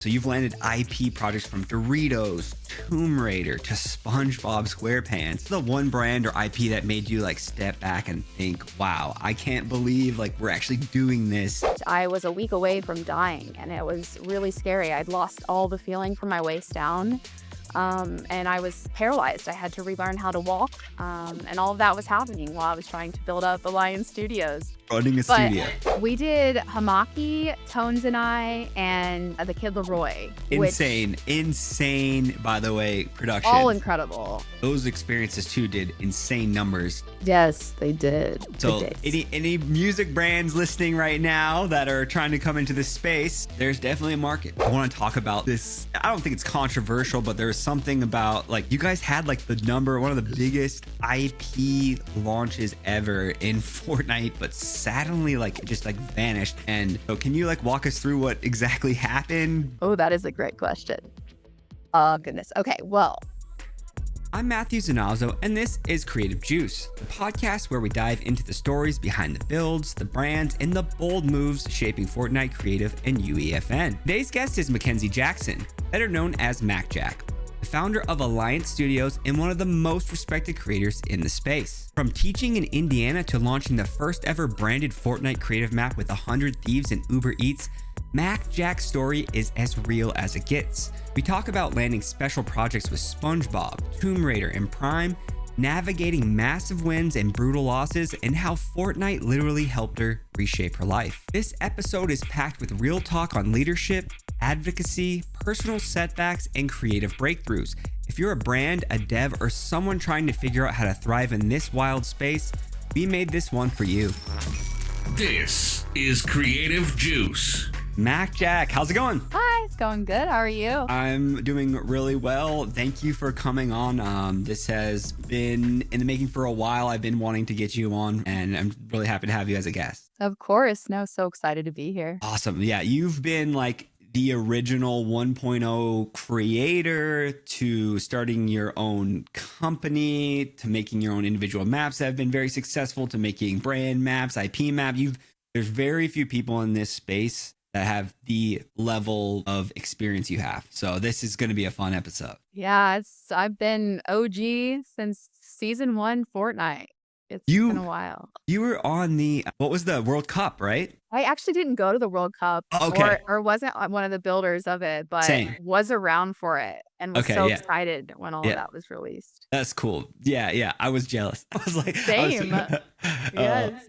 So you've landed IP projects from Doritos, Tomb Raider to SpongeBob SquarePants. The one brand or IP that made you like step back and think, wow, I can't believe like we're actually doing this. I was a week away from dying and it was really scary. I'd lost all the feeling from my waist down. And I was paralyzed. I had to relearn how to walk. And all of that was happening while I was trying to build up Alliance Studios. Running a studio. We did Hamaki, Tones and I, and the Kid Laroi. Insane, by the way, production. All incredible. Those experiences too did insane numbers. Yes, they did. So any music brands listening right now that are trying to come into this space, there's definitely a market. I want to talk about this. I don't think it's controversial, but there's something about like you guys had like one of the biggest IP launches ever in Fortnite, but suddenly like it just like vanished. And so can you like walk us through what exactly happened? Oh, that is a great question. Oh, goodness. Okay, well. I'm Matthew Zanazzo, and this is Creative Juice, the podcast where we dive into the stories behind the builds, the brands, and the bold moves shaping Fortnite Creative and UEFN. Today's guest is Mackenzie Jackson, better known as Mack Jack, the founder of Alliance Studios and one of the most respected creators in the space. From teaching in Indiana to launching the first ever branded Fortnite creative map with 100 Thieves and Uber Eats, Mack Jack's story is as real as it gets. We talk about landing special projects with SpongeBob, Tomb Raider, and Prime, navigating massive wins and brutal losses, and how Fortnite literally helped her reshape her life. This episode is packed with real talk on leadership, advocacy, personal setbacks, and creative breakthroughs. If you're a brand, a dev, or someone trying to figure out how to thrive in this wild space, we made this one for you. This is Creative Juice. Mack Jack, how's it going? Hi, it's going good. How are you? I'm doing really well. Thank you for coming on. This has been in the making for a while. I've been wanting to get you on, and I'm really happy to have you as a guest. Of course. No, so excited to be here. Awesome. Yeah, you've been like the original 1.0 creator to starting your own company to making your own individual maps that have been very successful to making brand maps, IP map. There's very few people in this space that have the level of experience you have. So this is going to be a fun episode. Yeah, I've been OG since season 1 Fortnite. It's been a while. You were on what was the World Cup, right? I actually didn't go to the World Cup or wasn't one of the builders of it, but was around for it and was excited when all of that was released. That's cool. Yeah. I was jealous. I was like, same. Yes.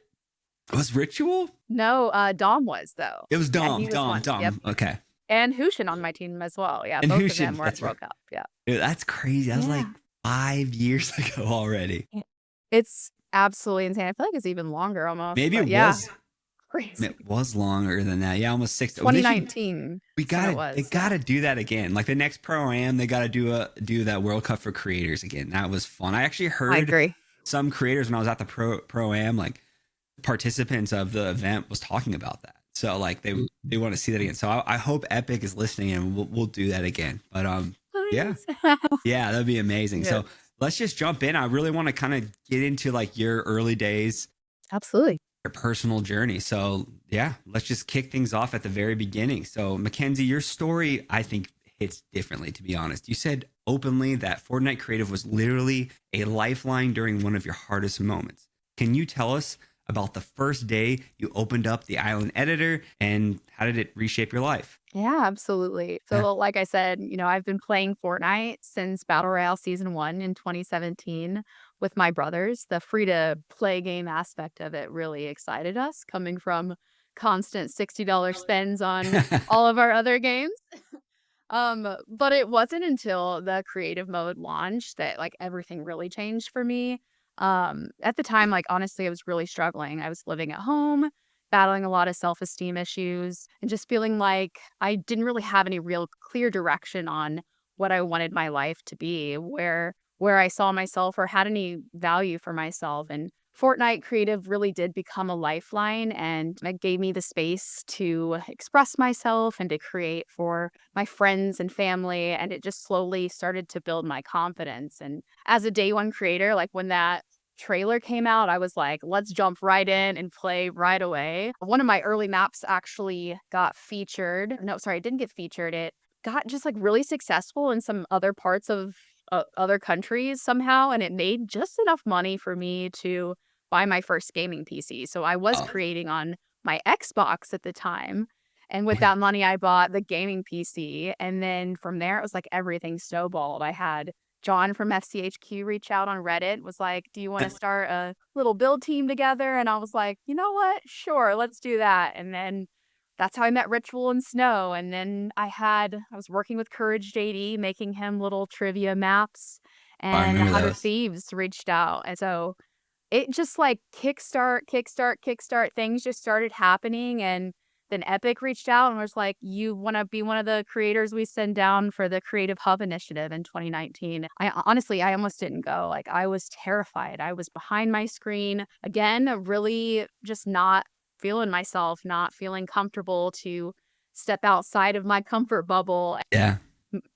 Was Ritual? No, Dom was though. It was Dom. Dom. Yep. Okay. And Hushin on my team as well. Yeah, and both Hushin, of them were at the World Cup. Yeah. Dude, that's crazy. That was like 5 years ago already. It's absolutely insane. I feel like it's even longer almost. Maybe it was. Crazy. It was longer than that. Yeah, almost 6. 2019. They gotta do that again. Like the next Pro-Am, they gotta do that World Cup for creators again. That was fun. I actually heard some creators when I was at the Pro-Am, like participants of the event was talking about that. So like they want to see that again. So I hope Epic is listening and we'll do that again. But yeah, that'd be amazing. So let's just jump in. I really want to kind of get into like your early days. Absolutely. Your personal journey. So yeah, let's just kick things off at the very beginning. So Mackenzie, your story, I think hits differently, to be honest. You said openly that Fortnite Creative was literally a lifeline during one of your hardest moments. Can you tell us about the first day you opened up the Island editor and how did it reshape your life? Yeah, absolutely. So like I said, I've been playing Fortnite since Battle Royale Season 1 in 2017 with my brothers. The free-to-play game aspect of it really excited us, coming from constant $60 spends on all of our other games. But it wasn't until the creative mode launched that like everything really changed for me. At the time, like honestly, I was really struggling. I was living at home, battling a lot of self-esteem issues, and just feeling like I didn't really have any real clear direction on what I wanted my life to be, where I saw myself or had any value for myself. And Fortnite Creative really did become a lifeline, and it gave me the space to express myself and to create for my friends and family. And it just slowly started to build my confidence. And as a day one creator, like when that trailer came out, I was like, let's jump right in and play right away. One of my early maps actually got featured. No, sorry, it didn't get featured. It got just like really successful in some other parts of other countries somehow. And it made just enough money for me to buy my first gaming PC. So I was Oh, creating on my Xbox at the time. And with okay. that money, I bought the gaming PC. And then from there, it was like everything snowballed. I had John from FCHQ reach out on Reddit, was like, do you want to start a little build team together? And I was like, you know what? Sure, let's do that. And then that's how I met Ritual and Snow. And then I was working with Courage JD, making him little trivia maps. I And remember 100 those. Thieves reached out. And so it just like kickstart, things just started happening. And then Epic reached out and was like, you want to be one of the creators we send down for the Creative Hub initiative in 2019. I almost didn't go. Like, I was terrified. I was behind my screen again, really just not feeling myself, not feeling comfortable to step outside of my comfort bubble. Yeah.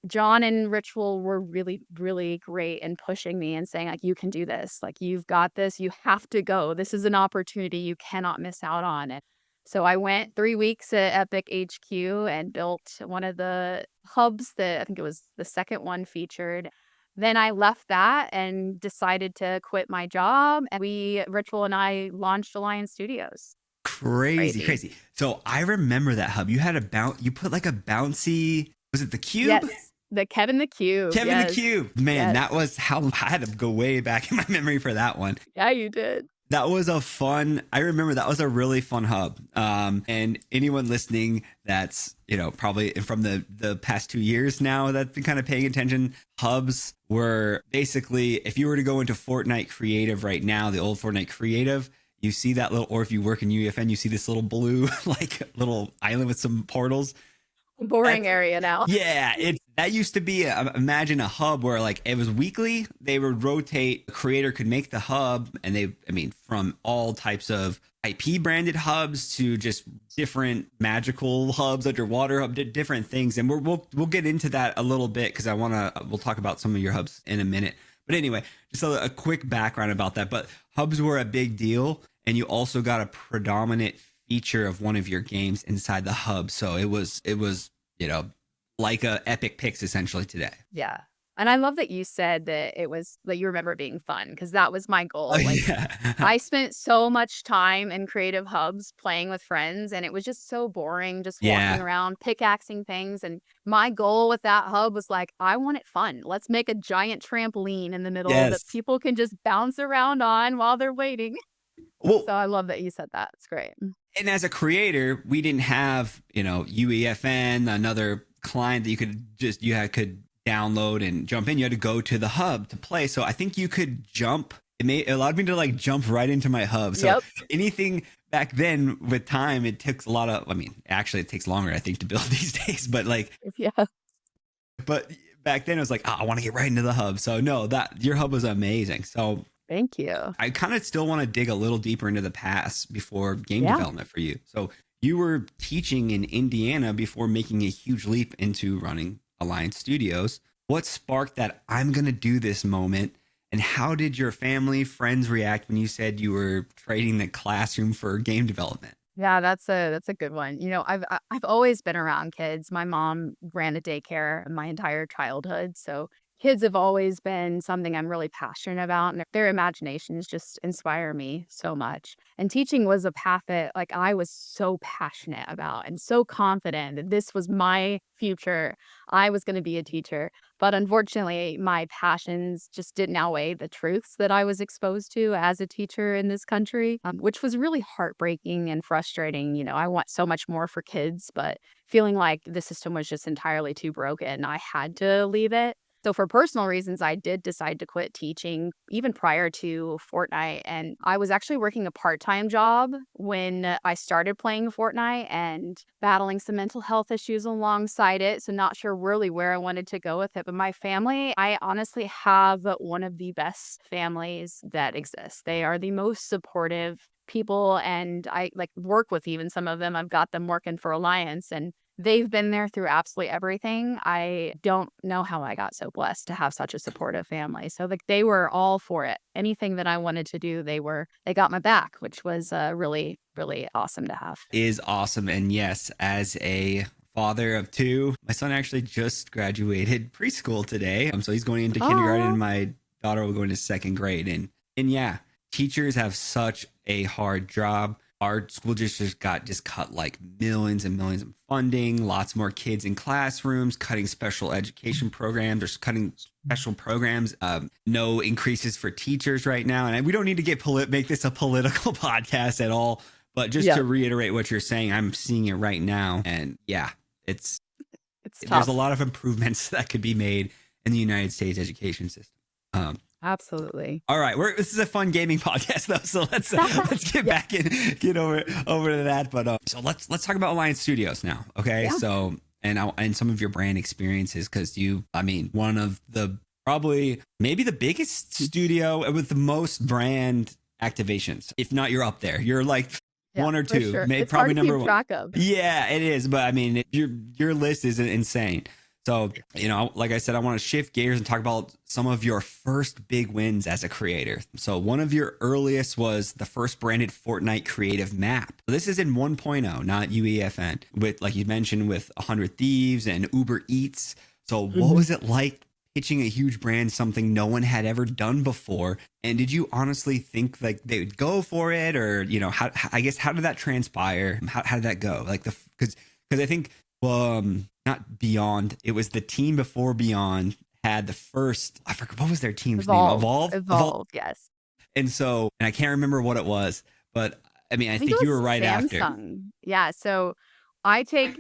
John and Ritual were really, really great in pushing me and saying, like, you can do this. Like, you've got this. You have to go. This is an opportunity you cannot miss out on. And so I went 3 weeks at Epic HQ and built one of the hubs that I think it was the second one featured. Then I left that and decided to quit my job. And Ritual and I launched Alliance Studios. Crazy, Crazy. crazy. So I remember that hub. You had you put like a bouncy, was it the cube? Yes. The Kevin the Cube. Kevin the Yes. Cube. Man, Yes. that was how I had to go way back in my memory for that one. Yeah, you did. That was I remember that was a really fun hub. And anyone listening that's, probably from the past 2 years now that's been kind of paying attention, hubs were basically, if you were to go into Fortnite Creative right now, the old Fortnite Creative, you see that little, or if you work in UEFN, you see this little blue, like little island with some portals. Boring area now. Yeah, that used to be imagine a hub where like it was weekly. They would rotate. A creator could make the hub, and from all types of IP branded hubs to just different magical hubs, underwater hub, different things. And we'll get into that a little bit because we'll talk about some of your hubs in a minute. But anyway, just a quick background about that. But hubs were a big deal, and you also got a predominant feature of one of your games inside the hub. So it was, like a Epic Picks essentially today. Yeah. And I love that you said that it was that you remember it being fun, because that was my goal. Like, Yeah. I spent so much time in creative hubs playing with friends, and it was just so boring just walking around pickaxing things. And my goal with that hub was like, I want it fun. Let's make a giant trampoline in the middle that people can just bounce around on while they're waiting. Well, So I love that you said that. It's great. and as a creator, we didn't have, UEFN, another client that you could download and jump in. You had to go to the hub to play. So I think you could jump. It allowed me to like jump right into my hub. So anything back then with time, it takes a lot of, actually it takes longer, I think, to build these days, but but back then it was like, I want to get right into the hub. So no, your hub was amazing. So Thank you. I kind of still want to dig a little deeper into the past before game development for you. So you were teaching in Indiana before making a huge leap into running Alliance Studios. What sparked that I'm going to do this moment? And how did your family, friends react when you said you were trading the classroom for game development? Yeah, that's a good one. I've always been around kids. My mom ran a daycare my entire childhood, so kids have always been something I'm really passionate about, and their imaginations just inspire me so much. And teaching was a path that like I was so passionate about and so confident that this was my future. I was going to be a teacher. But unfortunately, my passions just didn't outweigh the truths that I was exposed to as a teacher in this country, which was really heartbreaking and frustrating. I want so much more for kids, but feeling like the system was just entirely too broken, I had to leave it. So for personal reasons, I did decide to quit teaching even prior to Fortnite. And I was actually working a part-time job when I started playing Fortnite and battling some mental health issues alongside it. So not sure really where I wanted to go with it. But my family, I honestly have one of the best families that exists. They are the most supportive people, and I like work with even some of them. I've got them working for Alliance, and they've been there through absolutely everything. I don't know how I got so blessed to have such a supportive family. So like they were all for it. Anything that I wanted to do, they got my back, which was really, really awesome to have. Is awesome. And yes, as a father of two. My son actually just graduated preschool today. So he's going into kindergarten, and my daughter will go into second grade. And yeah, teachers have such a hard job. Our school district got just cut like millions and millions of funding, lots more kids in classrooms, cutting special education programs, or cutting special programs. No increases for teachers right now. And we don't need to make this a political podcast at all. But just to reiterate what you're saying, I'm seeing it right now. And yeah, it's tough. There's a lot of improvements that could be made in the United States education system. Absolutely. All right, this is a fun gaming podcast though, so let's get back and get over to that. But so let's talk about Alliance Studios now, okay? Yeah. So and some of your brand experiences, because one of the probably maybe the biggest studio with the most brand activations. If not, you're up there. You're like one or two, sure. maybe it's probably hard to number keep track of. Yeah, it is. But I mean, your list is insane. So, like I said, I want to shift gears and talk about some of your first big wins as a creator. So one of your earliest was the first branded Fortnite Creative map. So this is in 1.0, not UEFN, with, like you mentioned, with 100 Thieves and Uber Eats. So what was it like pitching a huge brand, something no one had ever done before? And did you honestly think like they would go for it? Or, how did that transpire? How did that go? Like because I think, not Beyond. It was the team before Beyond had the first, I forgot, what was their team's name? Evolve, yes. And I can't remember what it was, but I think you were right Samsung. after. Yeah. So I take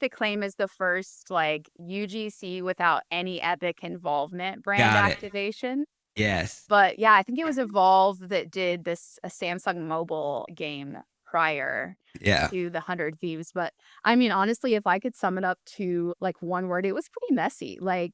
the claim as the first like UGC without any Epic involvement brand activation. Yes. But yeah, I think it was Evolve that did a Samsung mobile game prior to the 100 Thieves. But honestly, if I could sum it up to like one word, it was pretty messy. Like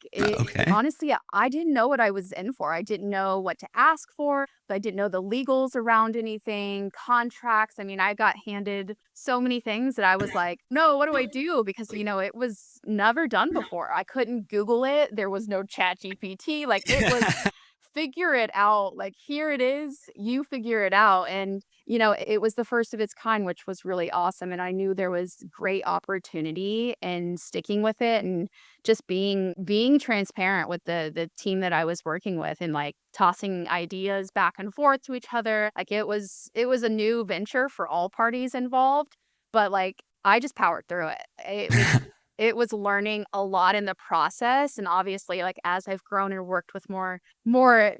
honestly, I didn't know what I was in for. I didn't know what to ask for. I didn't know the legals around anything, contracts. I got handed so many things that I was like, no, what do I do? Because, it was never done before. I couldn't Google it. There was no Chat GPT. Like it was figure it out. Like, here it is. You figure it out. And it was the first of its kind, which was really awesome. And I knew there was great opportunity in sticking with it and just being transparent with the team that I was working with, and like tossing ideas back and forth to each other. Like it was a new venture for all parties involved, but like I just powered through it. It was learning a lot in the process. And obviously, like as I've grown and worked with more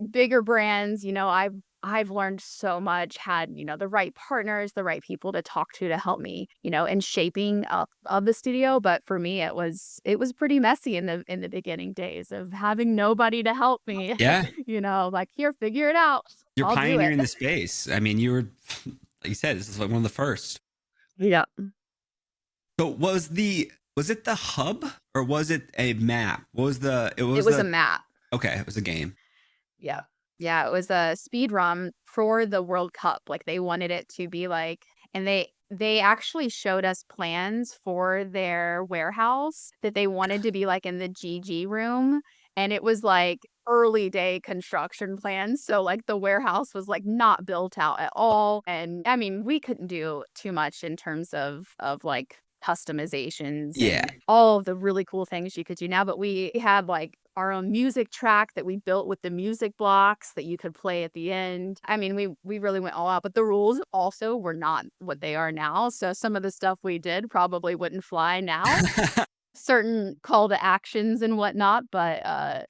bigger brands, I've learned so much, had, the right partners, the right people to talk to help me, in shaping up of the studio. But for me, it was pretty messy in the beginning days of having nobody to help me. Yeah. Like, here, figure it out. You're pioneering the space. You were, like you said, this is like one of the first. Yeah. So was it the hub or was it a map? It was a map. Okay. It was a game. Yeah. Yeah, it was a speed run for the World Cup. Like they wanted it to be like, and they actually showed us plans for their warehouse that they wanted to be like in the GG room. And it was like early day construction plans. So like the warehouse was like not built out at all. And we couldn't do too much in terms of like customizations. Yeah. And all of the really cool things you could do now. But we had like our own music track that we built with the music blocks that you could play at the end. We really went all out, but the rules also were not what they are now. So some of the stuff we did probably wouldn't fly now. Certain call to actions and whatnot, but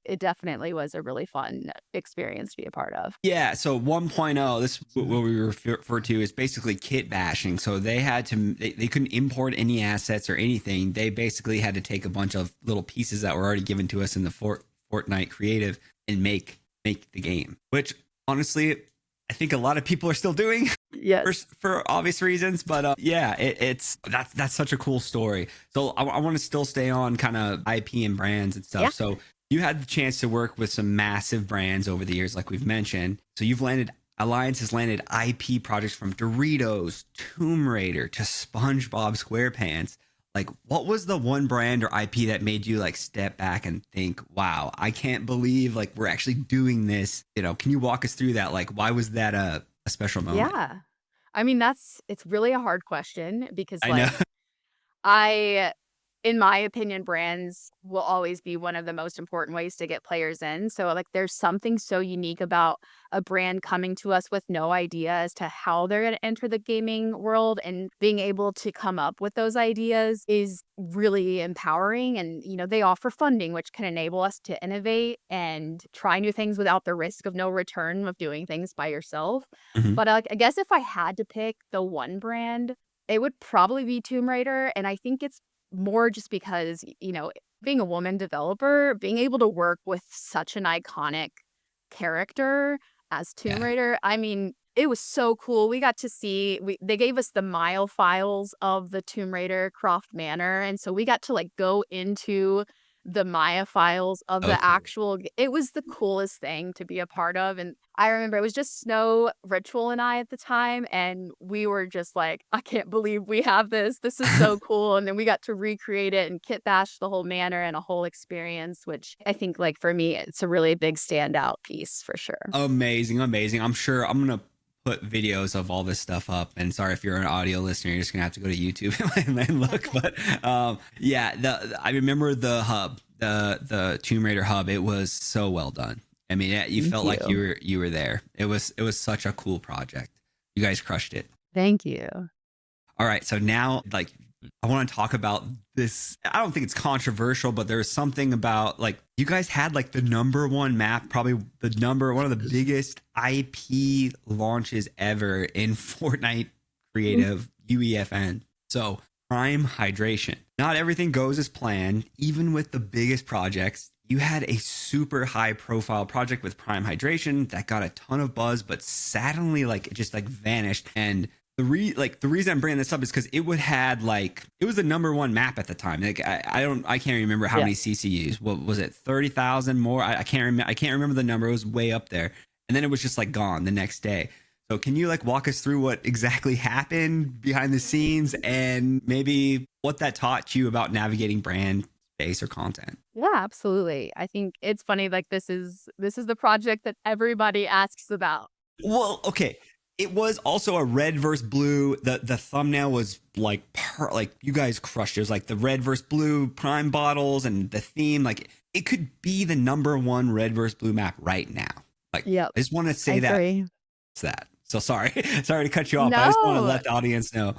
it definitely was a really fun experience to be a part of. Yeah, so 1.0, this what we refer to is basically kit bashing. So they had to, they couldn't import any assets or anything. They basically had to take a bunch of little pieces that were already given to us in the Fortnite Creative and make the game, which honestly, I think a lot of people are still doing. Yes. For obvious reasons, but that's such a cool story. So I want to still stay on kind of IP and brands and stuff. Yeah. So you had the chance to work with some massive brands over the years, like we've mentioned. So Alliance has landed IP projects from Doritos, Tomb Raider to SpongeBob SquarePants. Like, what was the one brand or IP that made you like step back and think, wow, I can't believe like we're actually doing this? Can you walk us through that? Like, why was that a special moment? Yeah. It's really a hard question because like in my opinion, brands will always be one of the most important ways to get players in. So like there's something so unique about a brand coming to us with no idea as to how they're going to enter the gaming world, and being able to come up with those ideas is really empowering. And, they offer funding, which can enable us to innovate and try new things without the risk of no return of doing things by yourself. Mhm. But I guess if I had to pick the one brand, it would probably be Tomb Raider. And I think it's more just because, being a woman developer, being able to work with such an iconic character as Tomb Yeah. Raider, I mean, it was so cool. We got to see, they gave us the mile files of the Tomb Raider Croft Manor. And so we got to like go into the Maya files of the Okay. actual, it was the coolest thing to be a part of. And I remember it was just Snow, Ritual, and I at the time. And we were just like, I can't believe we have this. This is so cool. And then we got to recreate it and kit bash the whole manor and a whole experience, which I think like for me, it's a really big standout piece for sure. Amazing. I'm sure I'm going to put videos of all this stuff up, and sorry if you're an audio listener, you're just gonna have to go to YouTube and look. But yeah, I remember the hub, the Tomb Raider hub. It was so well done. I mean, you felt like you were there. It was such a cool project. You guys crushed it. Thank you. All right, so now like I want to talk about this. I don't think it's controversial, but there's something about like you guys had like the #1 map, probably one of the biggest IP launches ever in Fortnite Creative UEFN. So Prime Hydration. Not everything goes as planned, even with the biggest projects. You had a super high profile project with Prime Hydration that got a ton of buzz, but suddenly like it just like vanished. And the reason I'm bringing this up is because it was the #1 map at the time. Like I can't remember how many CCUs. What was it? 30,000 more. I can't remember the number. It was way up there. And then it was just like gone the next day. So can you like walk us through what exactly happened behind the scenes and maybe what that taught you about navigating brand space or content? Yeah, absolutely. I think it's funny. Like this is the project that everybody asks about. Well, okay. It was also a red versus blue. The thumbnail was like you guys crushed it. It was like the red versus blue Prime bottles, and the theme, like it could be the #1 red versus blue map right now. Like, Yep. I just want to say I that agree. it's that. So sorry to cut you off. But I just want to No, let the audience know.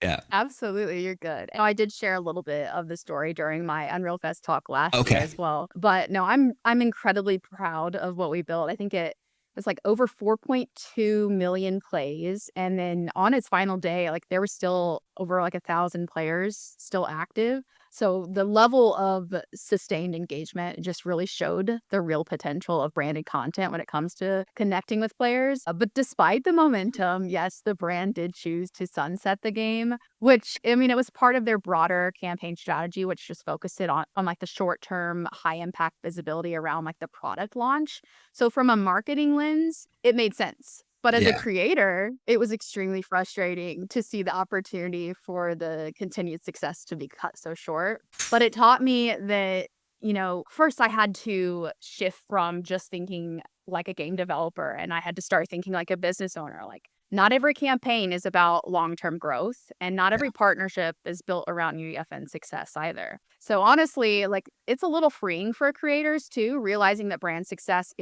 Yeah. absolutely. You're good. I did share a little bit of the story during my Unreal Fest talk last year Okay. as well. But no, I'm incredibly proud of what we built. I think it was like over 4.2 million plays. And then on its final day, like there were still over like 1,000 players still active. So the level of sustained engagement just really showed the real potential of branded content when it comes to connecting with players. But despite the momentum, yes, the brand did choose to sunset the game, which, I mean, it was part of their broader campaign strategy, which just focused it on like the short term, high impact visibility around like the product launch. So from a marketing lens, it made sense. But as a creator, it was extremely frustrating to see the opportunity for the continued success to be cut so short. But it taught me that, first I had to shift from just thinking like a game developer, and I had to start thinking like a business owner. Like, not every campaign is about long-term growth, and not every partnership is built around UEFN success either. So honestly, like it's a little freeing for creators too, realizing that brand success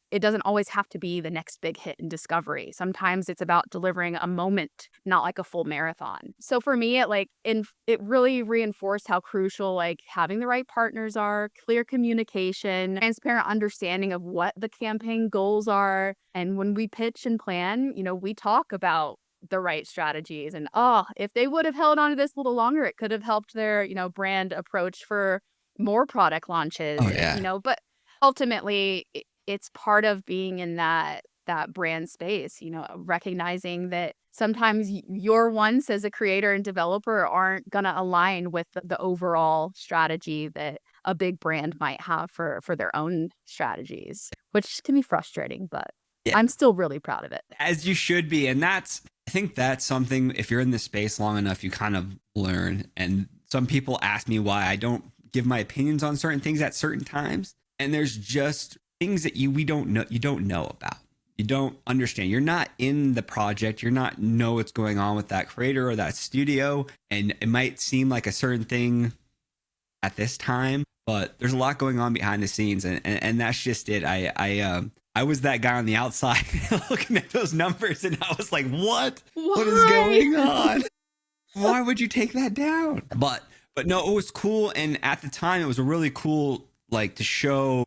it doesn't always have to be the next big hit in discovery. Sometimes it's about delivering a moment, not like a full marathon. So for me, it really reinforced how crucial like having the right partners are, clear communication, transparent understanding of what the campaign goals are. And when we pitch and plan, we talk about the right strategies, and if they would have held on to this a little longer, it could have helped their, brand approach for more product launches. Oh yeah. But ultimately it's part of being in that brand space, recognizing that sometimes your wants as a creator and developer aren't going to align with the overall strategy that a big brand might have for their own strategies, which can be frustrating, but Yeah. I'm still really proud of it. As you should be. And I think that's something, if you're in this space long enough, you kind of learn. And some people ask me why I don't give my opinions on certain things at certain times. And there's just things that you don't know about. you don't understand. You're not in the project. You're not know what's going on with that creator or that studio. And it might seem like a certain thing at this time, but there's a lot going on behind the scenes. And that's just it. I was that guy on the outside looking at those numbers and I was like, what? What is going on? Why would you take that down? But no, it was cool. And at the time, it was a really cool, like, to show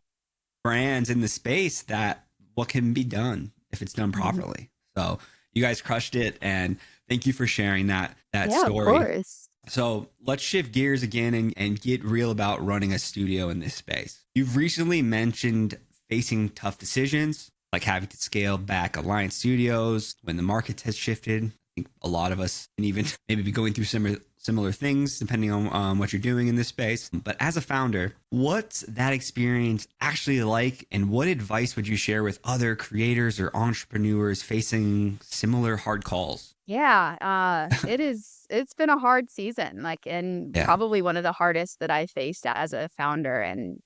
brands in the space that what can be done if it's done properly. So you guys crushed it. And thank you for sharing that story. Of course. So let's shift gears again and get real about running a studio in this space. You've recently mentioned facing tough decisions, like having to scale back Alliance Studios when the market has shifted. I think a lot of us can even maybe be going through similar things depending on what you're doing in this space. But as a founder, what's that experience actually like? And what advice would you share with other creators or entrepreneurs facing similar hard calls? Yeah, it's been a hard season, and probably one of the hardest that I faced as a founder. And,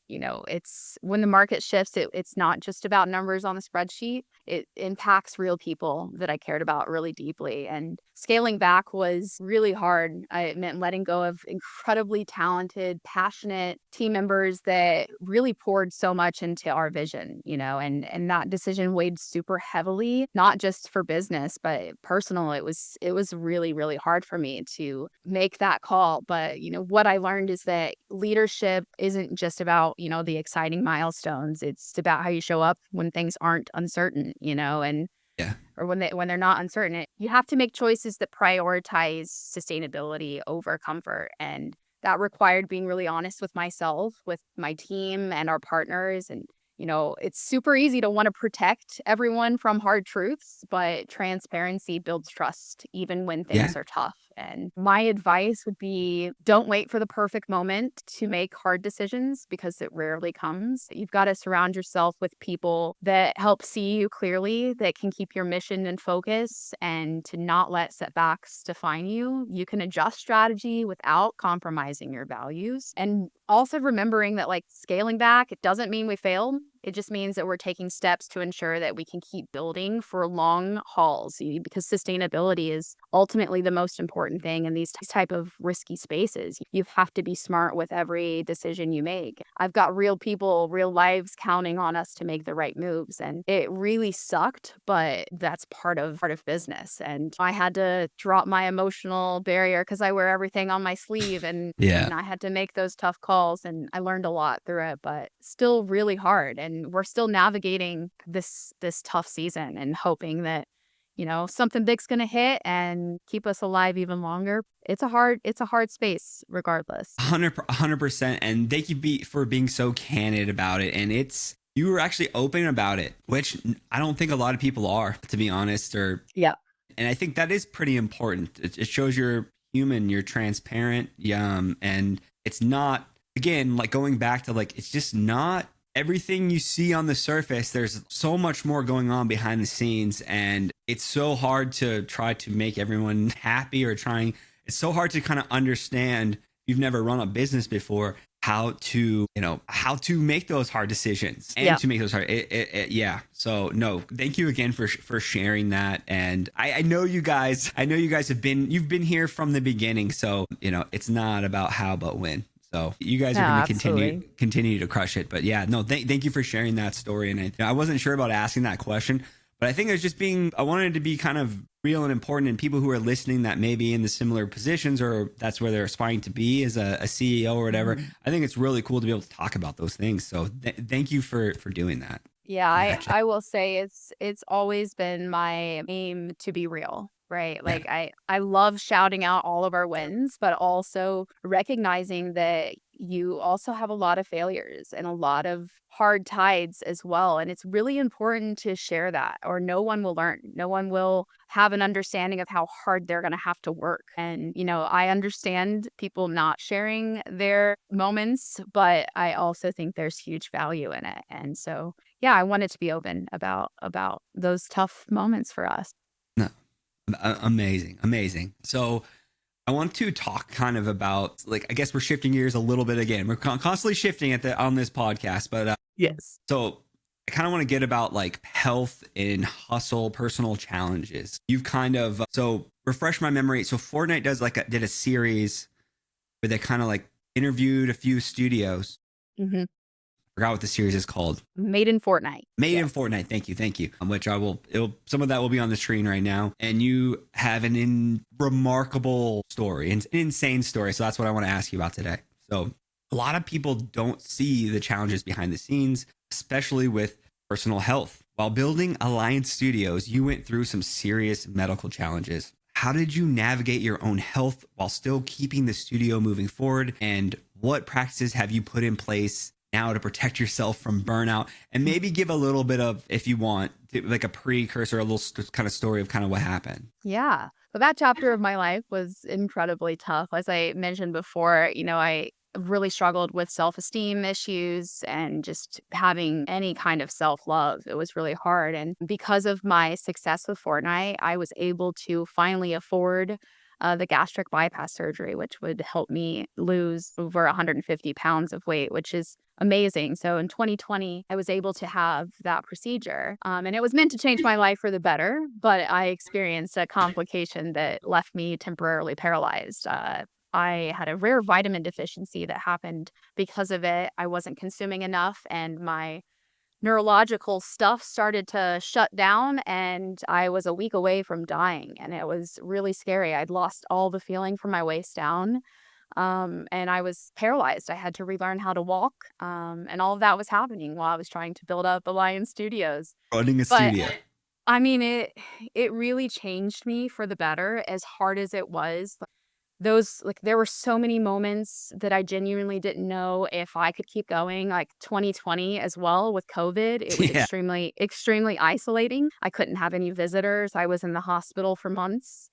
it's when the market shifts, it's not just about numbers on the spreadsheet. It impacts real people that I cared about really deeply. And scaling back was really hard. It meant letting go of incredibly talented, passionate team members that really poured so much into our vision, and that decision weighed super heavily, not just for business, but personal. It was really, really hard for me to make that call. But, what I learned is that leadership isn't just about, the exciting milestones. It's about how you show up when things aren't uncertain, and or when they're not uncertain. You have to make choices that prioritize sustainability over comfort. And that required being really honest with myself, with my team and our partners. And it's super easy to want to protect everyone from hard truths, but transparency builds trust even when things are tough. And my advice would be, don't wait for the perfect moment to make hard decisions, because it rarely comes. You've got to surround yourself with people that help see you clearly, that can keep your mission in focus, and to not let setbacks define you. You can adjust strategy without compromising your values. And also remembering that, scaling back, it doesn't mean we failed. It just means that we're taking steps to ensure that we can keep building for long hauls, because sustainability is ultimately the most important thing in these type of risky spaces. You have to be smart with every decision you make. I've got real people, real lives counting on us to make the right moves. And it really sucked, but that's part of business. And I had to drop my emotional barrier because I wear everything on my sleeve, and I had to make those tough calls, and I learned a lot through it, but still really hard. And we're still navigating this tough season and hoping that, something big's going to hit and keep us alive even longer. It's a hard space regardless. 100%. And thank you for being so candid about it. And you were actually open about it, which I don't think a lot of people are, to be honest. And I think that is pretty important. It shows you're human, you're transparent. And it's not, again, going back to it's just not everything you see on the surface. There's so much more going on behind the scenes, and it's so hard to try to make everyone happy it's so hard to kind of understand, if you've never run a business before, how to make those hard decisions and to make those hard. So no, thank you again for sharing that. And I know you guys you've been here from the beginning. So, it's not about how, but when. So you guys are going to continue to crush it. But thank you for sharing that story. And I wasn't sure about asking that question, but I think it's just I wanted to be kind of real and important, and people who are listening that may be in the similar positions, or that's where they're aspiring to be as a CEO or whatever. I think it's really cool to be able to talk about those things. So thank you for doing that. Yeah, I will say it's always been my aim to be real. Right. I love shouting out all of our wins, but also recognizing that you also have a lot of failures and a lot of hard tides as well. And it's really important to share that, or no one will learn. No one will have an understanding of how hard they're going to have to work. And, I understand people not sharing their moments, but I also think there's huge value in it. And so, I wanted to be open about those tough moments for us. No. Amazing. So I want to talk kind of about, I guess we're shifting gears a little bit again. We're constantly shifting on this podcast, but yes. So I kind of want to get about like health and hustle, personal challenges. You've kind of, so refresh my memory. So Fortnite did a series where they kind of like interviewed a few studios. Mm-hmm. Forgot what the series is called. Made in Fortnite. Made in Fortnite. Thank you. Which some of that will be on the screen right now. And you have remarkable story, an insane story. So that's what I want to ask you about today. So a lot of people don't see the challenges behind the scenes, especially with personal health. While building Alliance Studios, you went through some serious medical challenges. How did you navigate your own health while still keeping the studio moving forward? And what practices have you put in place now to protect yourself from burnout? And maybe give a little bit of, if you want, like a precursor, a little kind of story of kind of what happened. Yeah. So that chapter of my life was incredibly tough. As I mentioned before, I really struggled with self-esteem issues and just having any kind of self-love. It was really hard. And because of my success with Fortnite, I was able to finally afford the gastric bypass surgery, which would help me lose over 150 pounds of weight, which is amazing. So in 2020, I was able to have that procedure. And it was meant to change my life for the better, but I experienced a complication that left me temporarily paralyzed. I had a rare vitamin deficiency that happened because of it. I wasn't consuming enough, and my neurological stuff started to shut down, and I was a week away from dying, and it was really scary. I'd lost all the feeling from my waist down, and I was paralyzed. I had to relearn how to walk, and all of that was happening while I was trying to build up Alliance Studios. Running a But studio. I mean, it really changed me for the better, as hard as it was. There were so many moments that I genuinely didn't know if I could keep going, like 2020 as well with COVID. It was Yeah. extremely isolating. I couldn't have any visitors. I was in the hospital for months,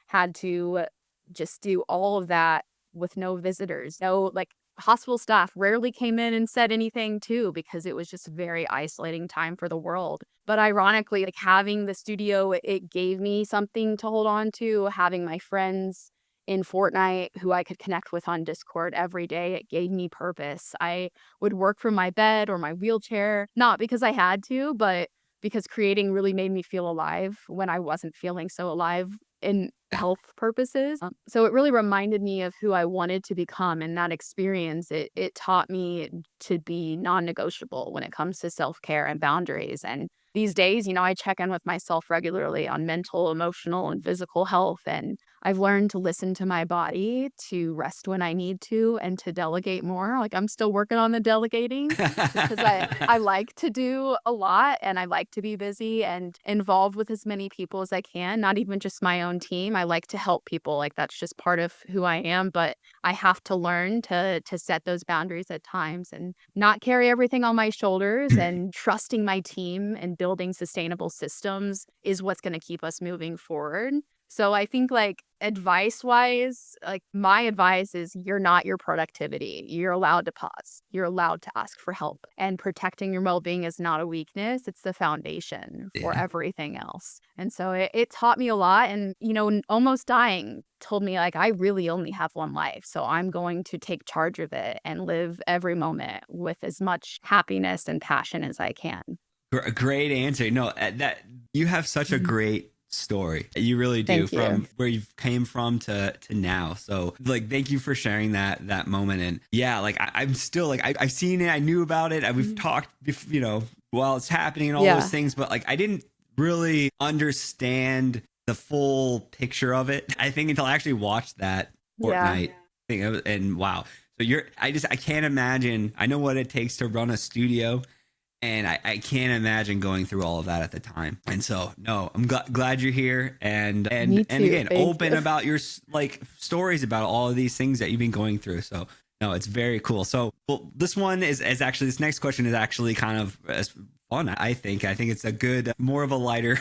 had to just do all of that with no visitors. No, like hospital staff rarely came in and said anything too, because it was just a very isolating time for the world. But ironically, like having the studio, it gave me something to hold on to, having my friends in Fortnite who I could connect with on Discord every day. It gave me purpose. I would work from my bed or my wheelchair, not because I had to, but because creating really made me feel alive when I wasn't feeling so alive in health purposes. So it really reminded me of who I wanted to become. And that experience, it taught me to be non-negotiable when it comes to self-care and boundaries. And these days, I check in with myself regularly on mental, emotional, and physical health. And I've learned to listen to my body, to rest when I need to, and to delegate more. Like I'm still working on the delegating because I like to do a lot, and I like to be busy and involved with as many people as I can, not even just my own team. I like to help people. Like that's just part of who I am, but I have to learn to set those boundaries at times and not carry everything on my shoulders, and trusting my team and building sustainable systems is what's going to keep us moving forward. So I think like advice-wise, like my advice is you're not your productivity. You're allowed to pause. You're allowed to ask for help. And protecting your well-being is not a weakness. It's the foundation for everything else. And so it taught me a lot. And, almost dying told me like, I really only have one life. So I'm going to take charge of it and live every moment with as much happiness and passion as I can. Great answer. No, that you have such a great story. You really do. From where you came from to now. So like, thank you for sharing that moment. And yeah, like I'm still like, I've seen it. I knew about it. We've talked, while it's happening and all those things, but like, I didn't really understand the full picture of it, I think, until I actually watched that Fortnite thing. And wow. So I can't imagine. I know what it takes to run a studio, and I can't imagine going through all of that at the time. And so, no, I'm glad you're here. And again, open about your like stories about all of these things that you've been going through. So no, it's very cool. So this one is actually, this next question is actually kind of as fun. I think it's a good, more of a lighter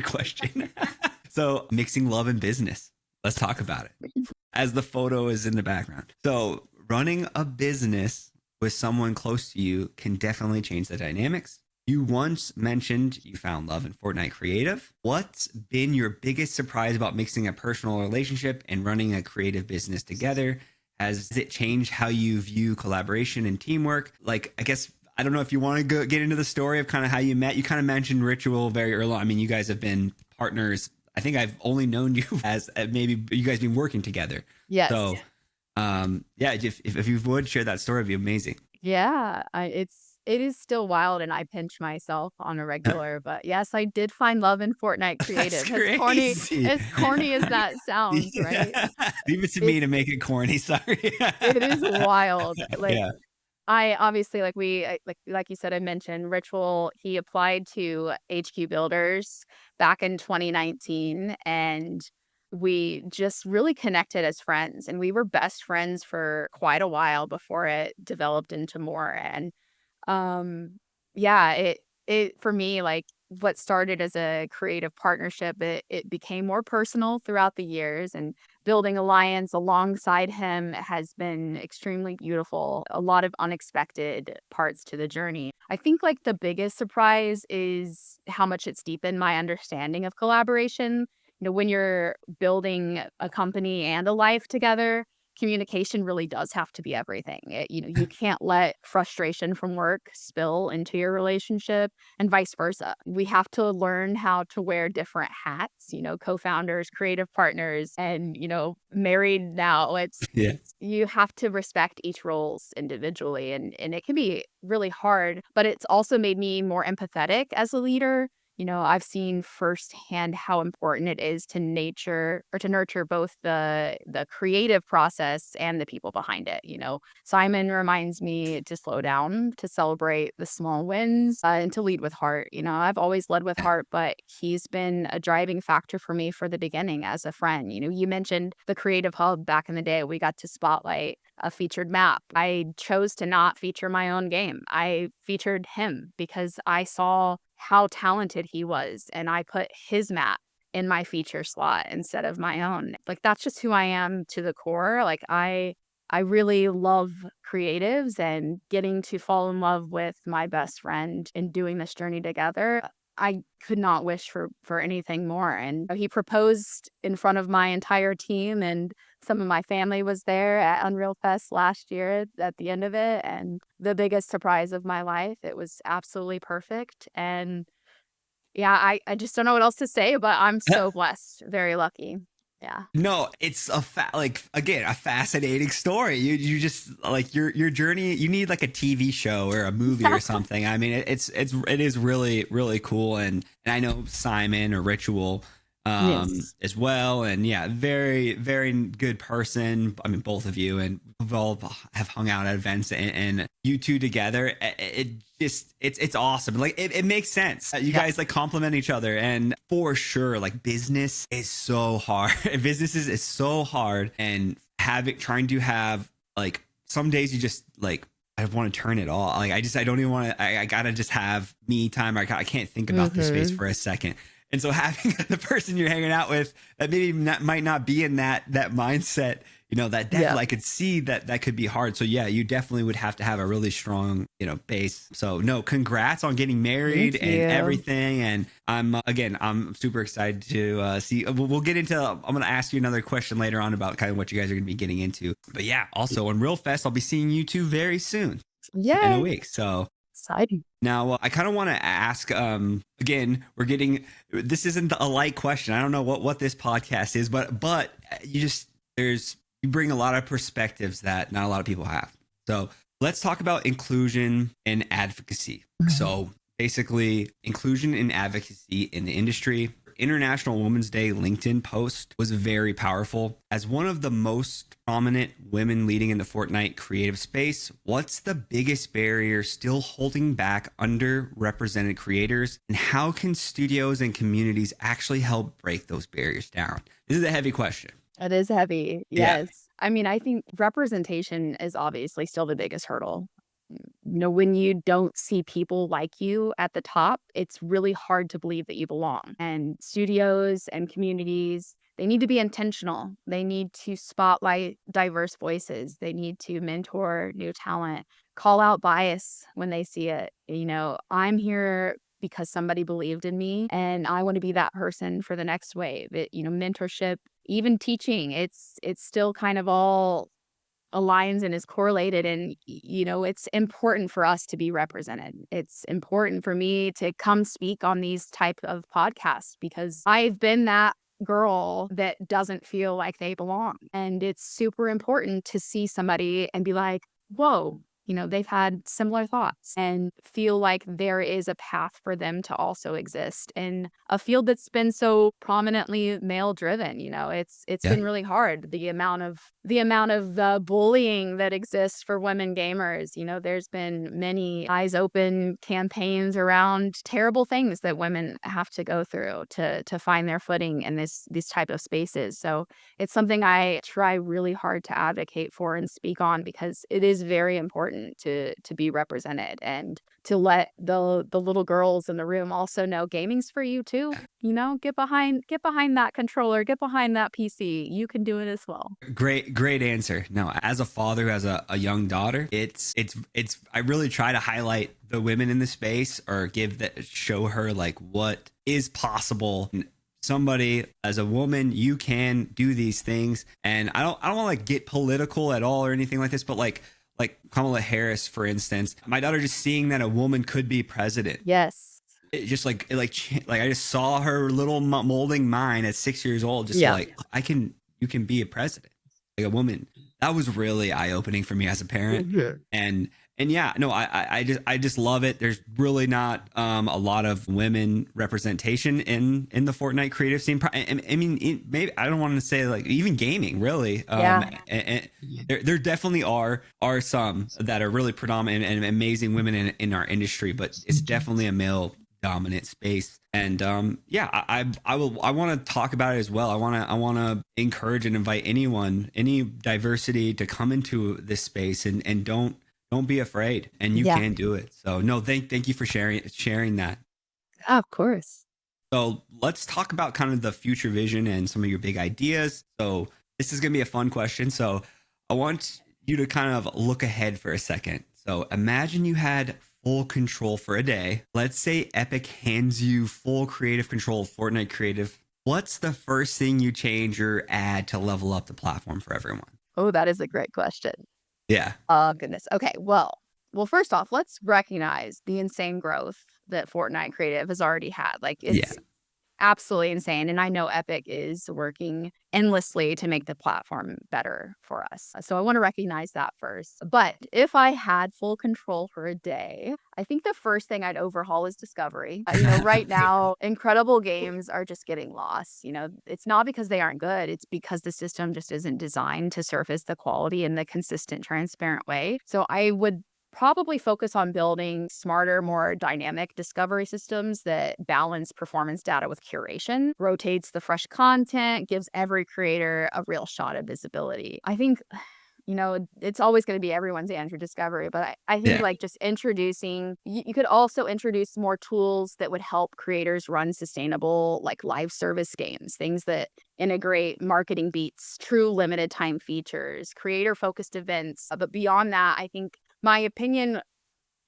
question. So mixing love and business. Let's talk about it as the photo is in the background. So running a business with someone close to you can definitely change the dynamics. You once mentioned you found love in Fortnite Creative. What's been your biggest surprise about mixing a personal relationship and running a creative business together? Has it changed how you view collaboration and teamwork? Like, I guess I don't know if you want to get into the story of kind of how you met. You kind of mentioned Ritual very early on. I mean, you guys have been partners. I think I've only known you as maybe you guys been working together. Yes. So, yeah, if you would share that story, it'd be amazing. Yeah, it is still wild, and I pinch myself on a regular. But yes, I did find love in Fortnite That's Creative. crazy. As corny as that sounds, right? Leave it to me It's to make it corny. Sorry. it is wild. Like Yeah. I obviously like you said, I mentioned Ritual. He applied to HQ Builders back in 2019, and we just really connected as friends. And we were best friends for quite a while before it developed into more. And yeah, it for me, like what started as a creative partnership, it became more personal throughout the years, and building alliance alongside him has been extremely beautiful. A lot of unexpected parts to the journey. I think like the biggest surprise is how much it's deepened my understanding of collaboration. You know, when you're building a company and a life together, communication really does have to be everything. You can't let frustration from work spill into your relationship and vice versa. We have to learn how to wear different hats, co-founders, creative partners, and, married now. Yeah. You have to respect each roles individually, and it can be really hard, but it's also made me more empathetic as a leader. I've seen firsthand how important it is to nurture both the creative process and the people behind it. Simon reminds me to slow down, to celebrate the small wins, and to lead with heart. I've always led with heart, but he's been a driving factor for me for the beginning as a friend. You mentioned the Creative Hub back in the day. We got to spotlight a featured map. I chose to not feature my own game. I featured him because I saw how talented he was, and I put his map in my feature slot instead of my own. Like that's just who I am to the core. Like I really love creatives, and getting to fall in love with my best friend and doing this journey together. I could not wish for anything more. And he proposed in front of my entire team, and some of my family was there at Unreal Fest last year at the end of it. And the biggest surprise of my life, it was absolutely perfect. And yeah, I just don't know what else to say, but I'm so blessed, very lucky. Yeah. No, it's like again a fascinating story. You just like your journey. You need like a TV show or a movie or something. I mean, it is really cool. And I know Simon or Ritual Yes. as well. And yeah, very good person. I mean, both of you, and we've all have hung out at events, and you two together. It's awesome. Like it makes sense. You guys like complement each other, and for sure, like business is so hard. Businesses is so hard, and trying to have like some days you just like I want to turn it off. Like I don't even want to. I gotta just have me time. I can't think about the space for a second. And so having the person you're hanging out with that maybe might not be in that mindset, that definitely I could see that could be hard. So yeah, you definitely would have to have a really strong, base. So no, congrats on getting married and everything. And I'm super excited to see. We'll get into. I'm going to ask you another question later on about kind of what you guys are going to be getting into. But yeah, also on Real Fest, I'll be seeing you two very soon. Yeah. In a week. So. Exciting. Now, I kind of want to ask, again, this isn't a light question. I don't know what this podcast is, but you bring a lot of perspectives that not a lot of people have. So let's talk about inclusion and advocacy. So basically inclusion and advocacy in the industry. International Women's Day LinkedIn post was very powerful. As one of the most prominent women leading in the Fortnite creative space, what's the biggest barrier still holding back underrepresented creators, and how can studios and communities actually help break those barriers down? This is a heavy question. It is heavy. Yes. Yeah. I mean, I think representation is obviously still the biggest hurdle. When you don't see people like you at the top, it's really hard to believe that you belong. And studios and communities, they need to be intentional. They need to spotlight diverse voices. They need to mentor new talent, call out bias when they see it. I'm here because somebody believed in me, and I want to be that person for the next wave. Mentorship, even teaching, it's still kind of all aligns and is correlated. And, it's important for us to be represented. It's important for me to come speak on these type of podcasts because I've been that girl that doesn't feel like they belong. And it's super important to see somebody and be like, whoa, they've had similar thoughts and feel like there is a path for them to also exist in a field that's been so prominently male driven. It's Yeah. been really hard. The amount of bullying that exists for women gamers. There's been many eyes open campaigns around terrible things that women have to go through to find their footing in these type of spaces. So it's something I try really hard to advocate for and speak on because it is very important to be represented and to let the little girls in the room also know gaming's for you too. Get behind that controller, get behind that PC. You can do it as well. Great answer. No, as a father who has a young daughter, it's I really try to highlight the women in the space or show her like what is possible. Somebody as a woman, you can do these things. And I don't want to like get political at all or anything like this, but like Kamala Harris, for instance, my daughter just seeing that a woman could be president. Yes. It just like I just saw her little molding mind at 6 years old. Just like you can be a president, like a woman. That was really eye opening for me as a parent. And yeah, no, I just love it. There's really not a lot of women representation in the Fortnite creative scene. I mean, maybe I don't want to say like even gaming really. And there definitely are some that are really predominant and amazing women in our industry, but it's definitely a male dominant space. And I want to talk about it as well. I want to encourage and invite any diversity to come into this space and don't be afraid, and you can do it. So no, thank you for sharing that. Of course. So let's talk about kind of the future vision and some of your big ideas. So this is going to be a fun question. So I want you to kind of look ahead for a second. So imagine you had full control for a day. Let's say Epic hands you full creative control of Fortnite Creative. What's the first thing you change or add to level up the platform for everyone? Oh, that is a great question. Yeah. Oh, goodness. Okay. Well, first off, let's recognize the insane growth that Fortnite Creative has already had. Like, it's absolutely insane. And I know Epic is working endlessly to make the platform better for us. So I want to recognize that first. But if I had full control for a day, I think the first thing I'd overhaul is discovery. Right now, incredible games are just getting lost. It's not because they aren't good. It's because the system just isn't designed to surface the quality in the consistent, transparent way. So I would probably focus on building smarter, more dynamic discovery systems that balance performance data with curation, rotates the fresh content, gives every creator a real shot at visibility. I think, it's always going to be everyone's answer, discovery, but I think like just introducing, you could also introduce more tools that would help creators run sustainable, like live service games, things that integrate marketing beats, true limited time features, creator focused events. But beyond that, I think my opinion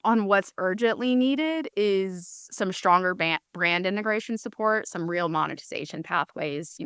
on what's urgently needed is some stronger brand integration support, some real monetization pathways.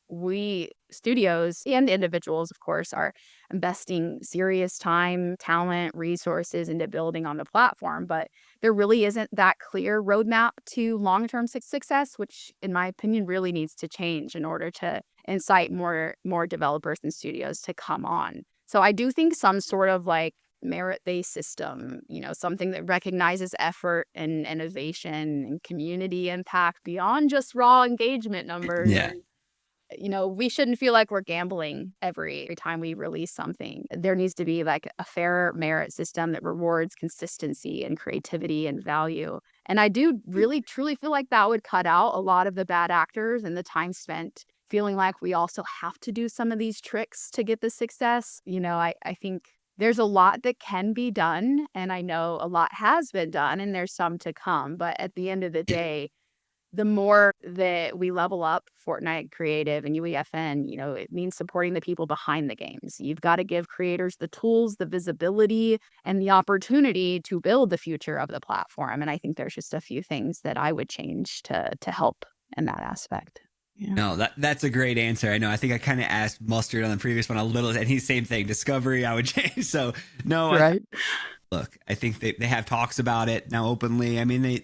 We studios and individuals, of course, are investing serious time, talent, resources into building on the platform, but there really isn't that clear roadmap to long-term success, which in my opinion really needs to change in order to incite more developers and studios to come on. So I do think some sort of like merit-based system, something that recognizes effort and innovation and community impact beyond just raw engagement numbers. Yeah. We shouldn't feel like we're gambling every time we release something. There needs to be like a fair merit system that rewards consistency and creativity and value. And I do really truly feel like that would cut out a lot of the bad actors and the time spent feeling like we also have to do some of these tricks to get the success. I think there's a lot that can be done, and I know a lot has been done, and there's some to come. But at the end of the day, the more that we level up Fortnite Creative and UEFN, it means supporting the people behind the games. You've got to give creators the tools, the visibility, and the opportunity to build the future of the platform. And I think there's just a few things that I would change to help in that aspect. Yeah. No, that's a great answer. I know. I think I kind of asked Mustard on the previous one a little, and he's same thing. Discovery, I would change. So no, Right. look, I think they have talks about it now openly. I mean,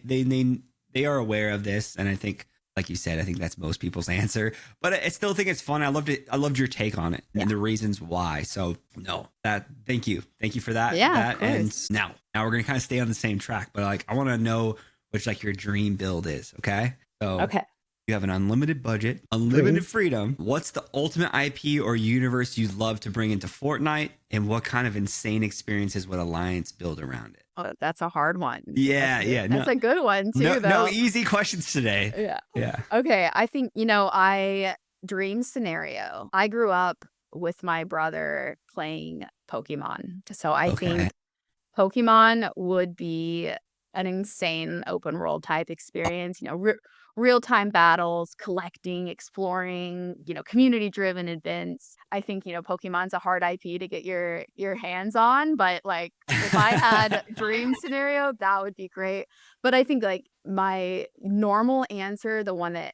they are aware of this, and I think, like you said, I think that's most people's answer. But I still think it's fun. I loved it. I loved your take on it and the reasons why. So no, thank you for that. Yeah, that. And now we're gonna kind of stay on the same track, but like I want to know which like your dream build is. Okay, so Okay. you have an unlimited budget, unlimited freedom. What's the ultimate IP or universe you'd love to bring into Fortnite? And what kind of insane experiences would Alliance build around it? Oh, that's a hard one. Yeah, That's a good one too, though. No easy questions today. Yeah. Yeah. Okay. I think, dream scenario. I grew up with my brother playing Pokemon. So I think Pokemon would be an insane open world type experience, real time battles, collecting, exploring, community driven events. I think, Pokemon's a hard IP to get your hands on, but like if I had a dream scenario, that would be great. But I think like my normal answer, the one that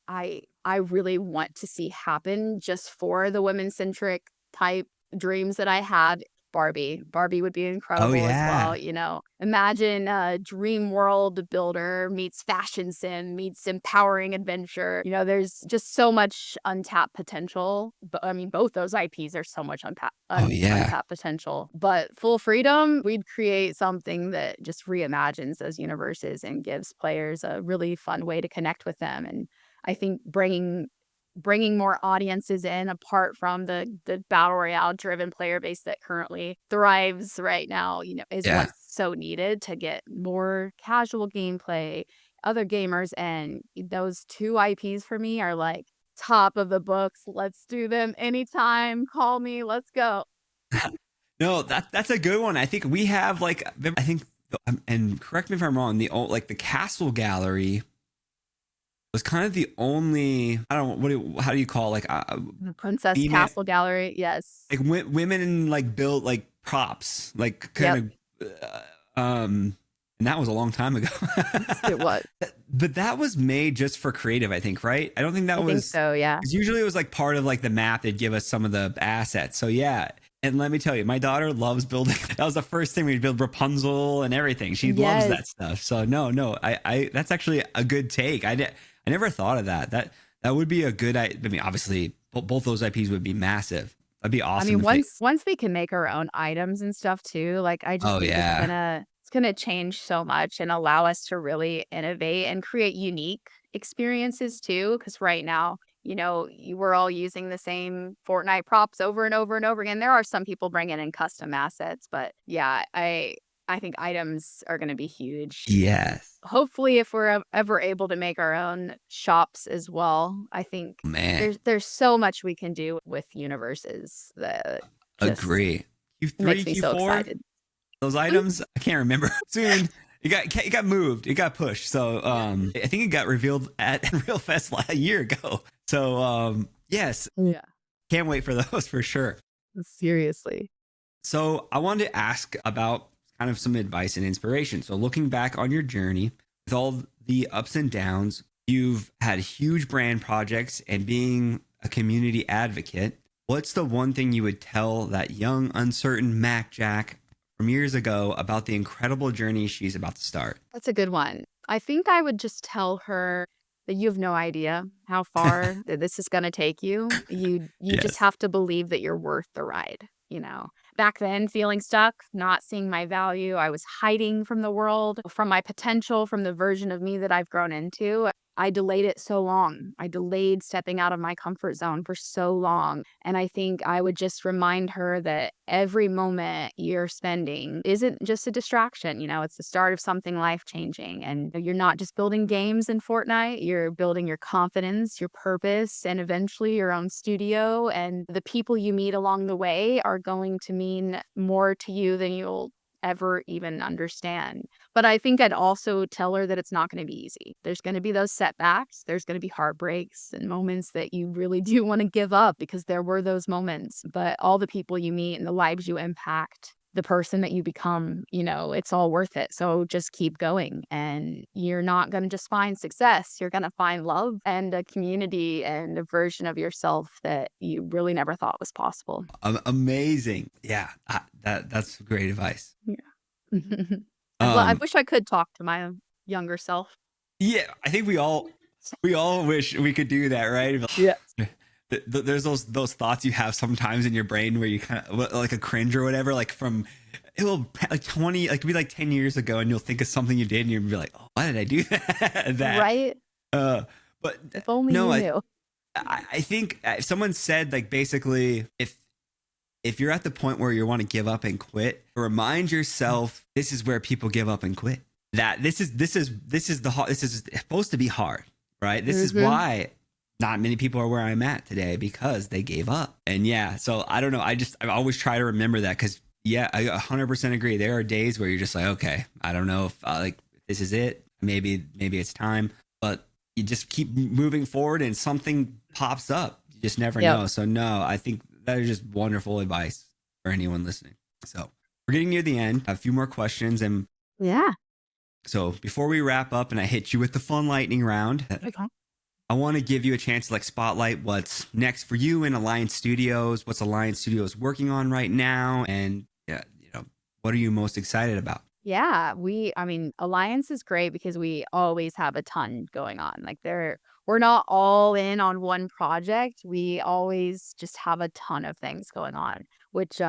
I really want to see happen just for the women centric type dreams that I had, Barbie. Barbie would be incredible as well. Imagine a dream world builder meets fashion sim, meets empowering adventure. There's just so much untapped potential. But I mean, both those IPs are so much untapped potential. But full freedom, we'd create something that just reimagines those universes and gives players a really fun way to connect with them. And I think bringing more audiences in apart from the battle royale driven player base that currently thrives right now, is what's so needed to get more casual gameplay, other gamers. And those two IPs for me are like top of the books. Let's do them anytime. Call me. Let's go. No, that's a good one. I think we have and correct me if I'm wrong, the castle gallery was kind of the only, I don't know, how do you call the Princess Castle Gallery? Yes. Like women like built like props, like kind of, and that was a long time ago. It was. But that was made just for creative, I think, right? I don't think that was. Think so, yeah. Because usually it was like part of like the map. They'd give us some of the assets. So yeah. And let me tell you, my daughter loves building. That was the first thing we'd build, Rapunzel and everything. She loves that stuff. So no, I that's actually a good take. I never thought of that. That would be a good. I mean, obviously, both those IPs would be massive. That'd be awesome. I mean, once we can make our own items and stuff too, like I just think it's gonna change so much and allow us to really innovate and create unique experiences too. Because right now, we're all using the same Fortnite props over and over and over again. There are some people bringing in custom assets, but yeah, I think items are going to be huge. Yes. Hopefully, if we're ever able to make our own shops as well, I think there's so much we can do with universes that agree. Q3, makes me Q4, so excited. Those items, I can't remember. Soon it got moved. It got pushed. So I think it got revealed at Real Fest a year ago. So yes. Yeah. Can't wait for those for sure. Seriously. So I wanted to ask about kind of some advice and inspiration. So looking back on your journey with all the ups and downs, you've had huge brand projects and being a community advocate. What's the one thing you would tell that young, uncertain Mack Jack from years ago about the incredible journey she's about to start? That's a good one. I think I would just tell her that you have no idea how far that this is going to take you. You just have to believe that you're worth the ride, Back then, feeling stuck, not seeing my value, I was hiding from the world, from my potential, from the version of me that I've grown into. I delayed it so long. I delayed stepping out of my comfort zone for so long. And I think I would just remind her that every moment you're spending isn't just a distraction. It's the start of something life-changing. And you're not just building games in Fortnite. You're building your confidence, your purpose, and eventually your own studio. And the people you meet along the way are going to mean more to you than you'll ever even understand. But I think I'd also tell her that it's not going to be easy. There's going to be those setbacks. There's going to be heartbreaks and moments that you really do want to give up, because there were those moments. But all the people you meet and the lives you impact the person that you become, it's all worth it. So just keep going, and you're not going to just find success. You're going to find love and a community and a version of yourself that you really never thought was possible. Amazing. Yeah. That's great advice. Yeah. I wish I could talk to my younger self. Yeah. I think we all wish we could do that, right? Yeah. There's those thoughts you have sometimes in your brain where you kind of like a cringe or whatever, like from it will like 20, like be like 10 years ago, and you'll think of something you did and you'll be like, oh, why did I do that? Right. But if only you knew. I think someone said, like, basically, if you're at the point where you want to give up and quit, remind yourself this is where people give up and quit. That this is supposed to be hard, right? This is why not many people are where I'm at today, because they gave up. And yeah, so I don't know. I always try to remember that, because yeah, I 100% agree. There are days where you're just like, okay, I don't know if like this is it. Maybe it's time, but you just keep moving forward and something pops up. You just never know. So no, I think that is just wonderful advice for anyone listening. So we're getting near the end. I have a few more questions, and yeah. So before we wrap up and I hit you with the fun lightning round, okay, I want to give you a chance to like spotlight what's next for you in Alliance Studios, what's Alliance Studios working on right now, and what are you most excited about? Yeah, Alliance is great because we always have a ton going on. Like we're not all in on one project. We always just have a ton of things going on, which,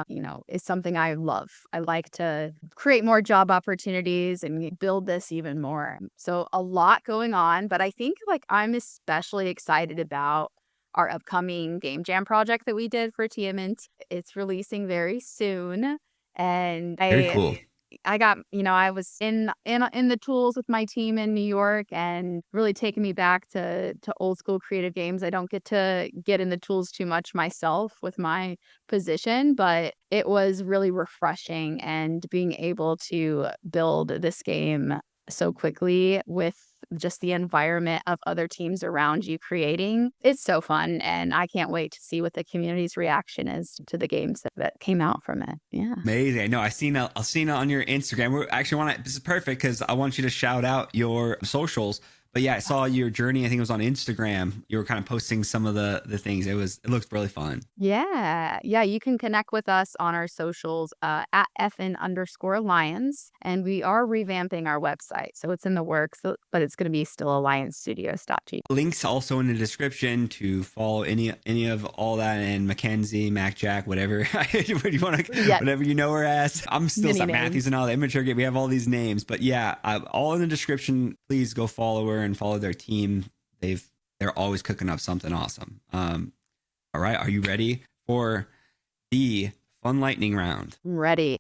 is something I love. I like to create more job opportunities and build this even more. So a lot going on, but I think like I'm especially excited about our upcoming game jam project that we did for TMNT. It's releasing very soon. And very cool. I got, I was in the tools with my team in New York, and really taking me back to old school creative games. I don't get to get in the tools too much myself with my position, but it was really refreshing, and being able to build this game so quickly with just the environment of other teams around you creating. It's so fun, and I can't wait to see what the community's reaction is to the games that came out from it. Yeah. Amazing. I know I've seen it on your Instagram. We actually this is perfect because I want you to shout out your socials. But yeah, I saw your journey. I think it was on Instagram. You were kind of posting some of the things. It looked really fun. Yeah. Yeah. You can connect with us on our socials at FN_Lions. And we are revamping our website. So it's in the works, but it's going to be still alliancestudios.g. Links also in the description to follow any of all that, and Mackenzie, Mack Jack, whatever. Whatever you know her as. I'm still Matthews and all the Immature Game. We have all these names. But yeah, all in the description. Please go follow her and follow their team. They're always cooking up something awesome. All right, are you ready for the fun lightning round? I'm ready.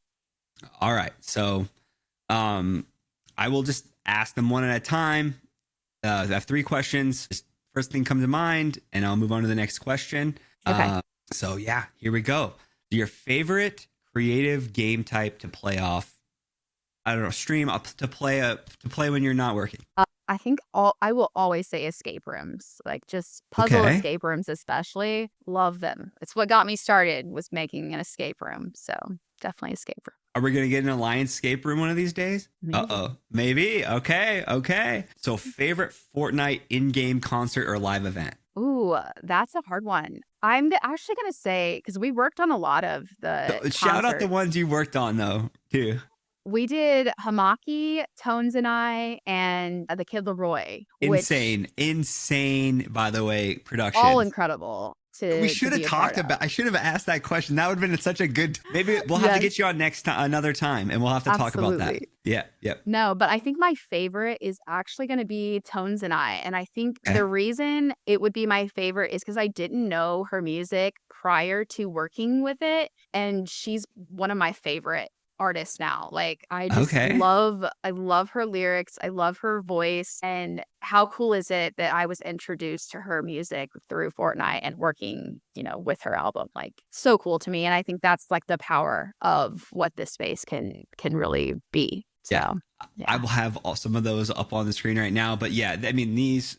All right, so I will just ask them one at a time. I have 3 questions. Just first thing come to mind, and I'll move on to the next question. Okay. So yeah, here we go. Your favorite creative game type to play off? I don't know, stream up to play when you're not working. I think I will always say escape rooms, like just puzzle escape rooms, especially. Love them. It's what got me started, was making an escape room. So definitely escape room. Are we going to get an Alliance escape room one of these days? Maybe. Okay. So favorite Fortnite in-game concert or live event? Ooh, that's a hard one. I'm actually going to say, because we worked on a lot of the shout out the ones you worked on though, too. We did Hamaki, Tones and I, and the Kid Laroi. Insane, by the way, production. All incredible. We should have talked about. I should have asked that question. That would have been such a good. Maybe we'll have to get you on another time, and we'll have to talk about that. Yeah. No, but I think my favorite is actually going to be Tones and I, and I think the reason it would be my favorite is because I didn't know her music prior to working with it, and she's one of my favorite artist now. Like I just love her lyrics. I love her voice. And how cool is it that I was introduced to her music through Fortnite and working, with her album? Like so cool to me. And I think that's like the power of what this space can really be. So yeah. I will have some of those up on the screen right now. But yeah, I mean, these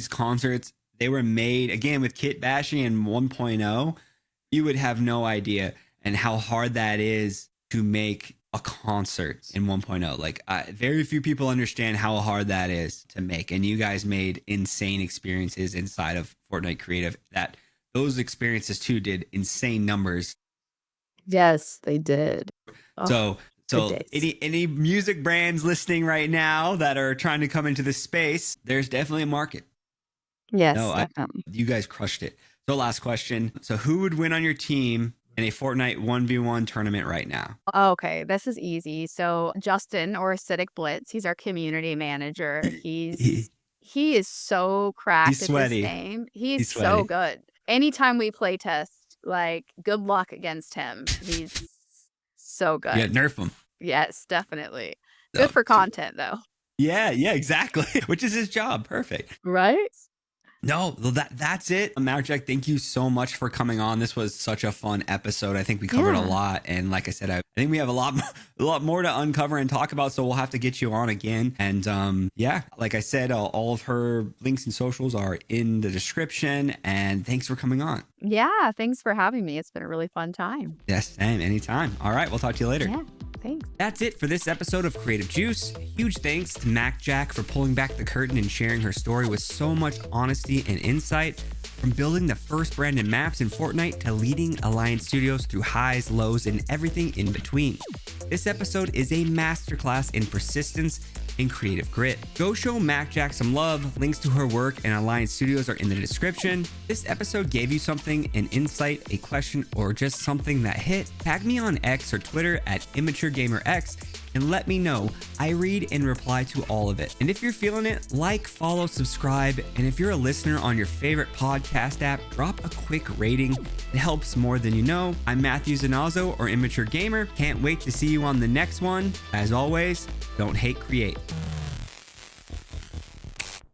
concerts, they were made again with kit bashing and 1.0. You would have no idea and how hard that is to make a concert in 1.0. Like very few people understand how hard that is to make. And you guys made insane experiences inside of Fortnite Creative that those experiences too did insane numbers. Yes, they did. So good days. any music brands listening right now that are trying to come into this space, there's definitely a market. Yes, No, definitely. you guys crushed it. So last question. So who would win on your team in a Fortnite 1v1 tournament right now? Okay, this is easy. So Justin or Acidic Blitz, he's our community manager. He is so cracked He's at sweaty. this game. He's He's so sweaty. good. Anytime we play test, like good luck against him. He's so good. Yeah, nerf him. Yes, definitely. No. Good for content though. Yeah, exactly. Which is his job. Perfect. Right? No, that's it. Mack Jack, thank you so much for coming on. This was such a fun episode. I think we covered a lot. And like I said, I think we have a lot more to uncover and talk about. So we'll have to get you on again. And yeah, like I said, all of her links and socials are in the description. And thanks for coming on. Yeah, thanks for having me. It's been a really fun time. Yes, same. Anytime. All right, we'll talk to you later. Yeah, thanks. That's it for this episode of Creative Juice. Huge thanks to Mack Jack for pulling back the curtain and sharing her story with so much honesty and insight. From building the first brand in maps in Fortnite to leading Alliance Studios through highs, lows, and everything in between. This episode is a masterclass in persistence and creative grit. Go show Mack Jack some love. Links to her work and Alliance Studios are in the description. This episode gave you something, an insight, a question, or just something that hit? Tag me on X or Twitter at Xximmaturegamerxx and let me know. I read and reply to all of it. And if you're feeling it, like, follow, subscribe. And if you're a listener on your favorite podcast app, drop a quick rating. It helps more than you know. I'm Matthew Zanazzo or Immature Gamer. Can't wait to see you on the next one. As always, don't hate, create.